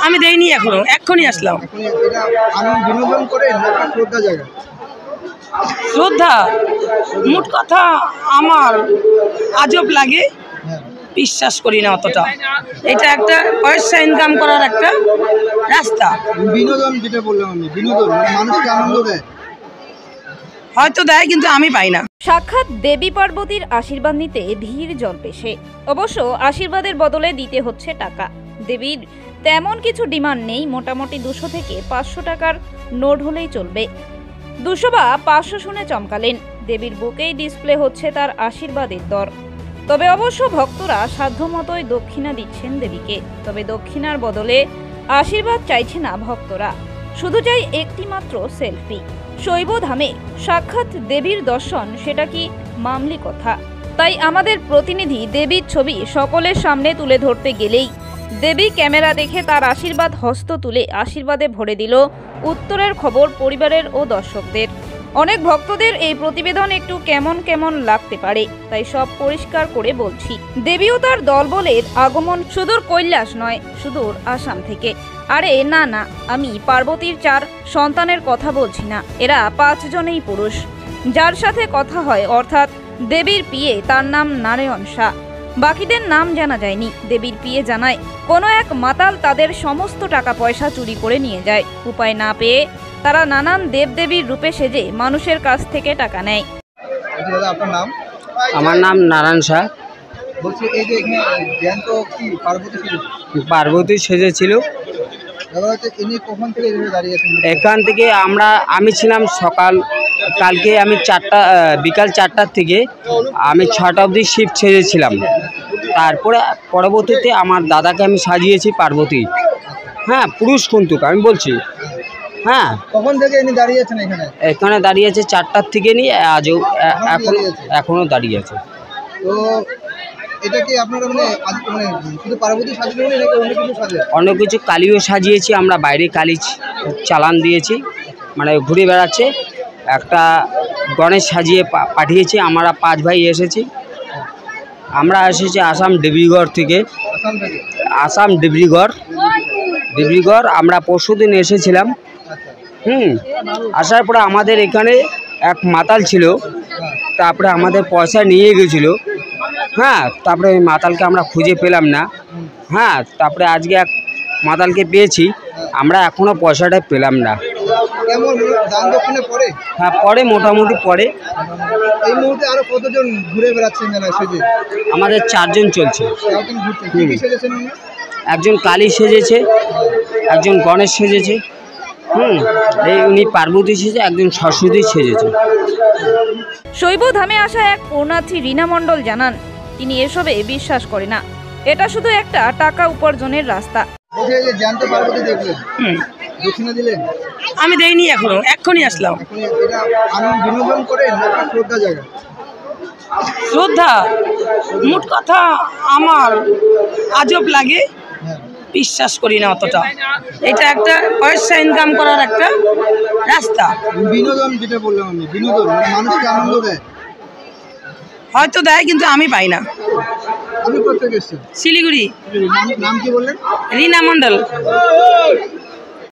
আমি দেইনি এখনো, এক্ষুনি আসলাম। শ্রদ্ধা মোট কথা আমার আজব লাগে, বিশ্বাস করি না অতটা। এটা একটা পয়সা ইনকাম করার একটা রাস্তা, বিনোদন যেটা বললাম আমি, বিনোদন মানুষকে আনন্দ দেয়, হয়তো দেয় কিন্তু আমি পাই না। সাক্ষাৎ দেবী পার্বতীর আশীর্বাদ নিতে ভিড় জল্পেশে। অবশ্য আশীর্বাদের বদলে দিতে হচ্ছে টাকা। দেবীর তেমন কিছু ডিমান্ড নেই, মোটামুটি 200 থেকে 500 টাকার নোট হলেই চলবে। 200 বা 500 শুনে চমকালেন। দেবীর বুকেই ডিসপ্লে হচ্ছে তার আশীর্বাদের দর। তবে অবশ্য ভক্তরা সাধ্যমতোই দক্ষিণা দিচ্ছেন দেবীকে। তবে দক্ষিণার বদলে আশীর্বাদ চাইছে না ভক্তরা, শুধু চাই একটি মাত্র সেলফি। শৈব ধামে সাক্ষাৎ দেবীর দর্শন, সেটা কি মামলি কথা? তাই আমাদের প্রতিনিধি দেবীর ছবি সকলের সামনে তুলে ধরতে গেলেই দেবী ক্যামেরা দেখে তার আশীর্বাদ হস্ত তুলে আশীর্বাদে ভরে দিল উত্তরের খবর পরিবারের ও দর্শকদের। অনেক ভক্তদের এই প্রতিবেদন একটু কেমন কেমন লাগতে পারে, তাই সব পরিষ্কার করে বলছি। দেবী ও তার দলবলের আগমন সুদূর কৈলাস নয়, সুদূর আসাম থেকে। আরে না না, আমি পার্বতীর 4 সন্তানের কথা বলছি না। এরা 5 জনেই পুরুষ। যার সাথে কথা হয় অর্থাৎ দেবীর পিয়ে, তার নাম নারায়ণ শাহ। বাকিদের নাম জানা যায়নি। দেবীর পিয়ে জানায় কোনো এক মাতাল তাদের সমস্ত টাকা পয়সা চুরি করে নিয়ে যায়। উপায় না পেয়ে তারা নানান দেবদেবীর রূপে সেজে মানুষের কাছ থেকে টাকা নেয়। আপনার নাম? আমার নাম নারায়ণ শাহ। বলছি এই যে জ্যান্ত কি পার্বতী সেজেছিল। কখন থেকে দাঁড়িয়ে আছেন? এখান থেকে আমি ছিলাম কালকে আমি বিকাল 4টার থেকে আমি 6টা অবধি শিফট সেজেছিলাম। তারপরে পরবর্তীতে আমার দাদাকে আমি সাজিয়েছি পার্বতী। হ্যাঁ, পুরুষ কিন্তু আমি বলছি। হ্যাঁ, কখন থেকে ইনি দাঁড়িয়ে আছেন এখানে? এখানে দাঁড়িয়ে আছে 4টার থেকে নিয়ে আজও এখনো দাঁড়িয়ে আছে। তো এটা কি আপনারা মানে শুধু পার্বতী সাজিয়েছেন নাকি অন্য কিছু সাজিয়েছেন? অন্য কিছু কালীও সাজিয়েছি আমরা, বাইরে কালী চালান দিয়েছি, মানে ঘুরে বেড়াচ্ছে। একটা গণেশ সাজিয়ে পাঠিয়েছি। আমরা 5 ভাই এসেছি। আমরা এসেছি আসাম ডিব্রুগড় থেকে। আসাম ডিব্রুগড় আমরা পরশুদিন এসেছিলাম। আসার পরে আমাদের এখানে এক মাতাল ছিল, তারপরে আমাদের পয়সা নিয়ে গেছিলো। হ্যাঁ, তারপরে ওই মাতালকে আমরা খুঁজে পেলাম না। হ্যাঁ, তারপরে আজকে এক মাতালকে পেয়েছি। আমরা এখনও পয়সাটা পেলাম না। হ্যাঁ, পরে মোটামুটি পরে। এই মুহূর্তে আরো কতজন ঘুরে বেড়াচ্ছেন মেলায় সেজে? আমাদের 4 জন চলছে। একজন কালী সেজেছে, একজন গণেশ সেজেছে, এই উনি পার্বতী সেজে, একজন সরস্বতী সেজেছে। শৈব ধামে আসা এক পূর্ণার্থী রীনা মণ্ডল জানান, তিনি এসবে বিশ্বাস করে না। এটা শুধু একটা টাকা উপার্জনের রাস্তা। আমি দেইনি এখনো, এক্ষুনি আসলাম। শ্রদ্ধা মোট কথা আমার আজব লাগে, বিশ্বাস করি না অতটা। এটা একটা পয়সা ইনকাম করার একটা রাস্তা, বিনোদন যেটা বললাম আমি, বিনোদন মানুষকে আনন্দ দেয়, হয়তো দেয় কিন্তু আমি পাই না। আপনি কোথা থেকে এসেছেন? শিলিগুড়ি। নাম কি বললেন? রীনা মণ্ডল।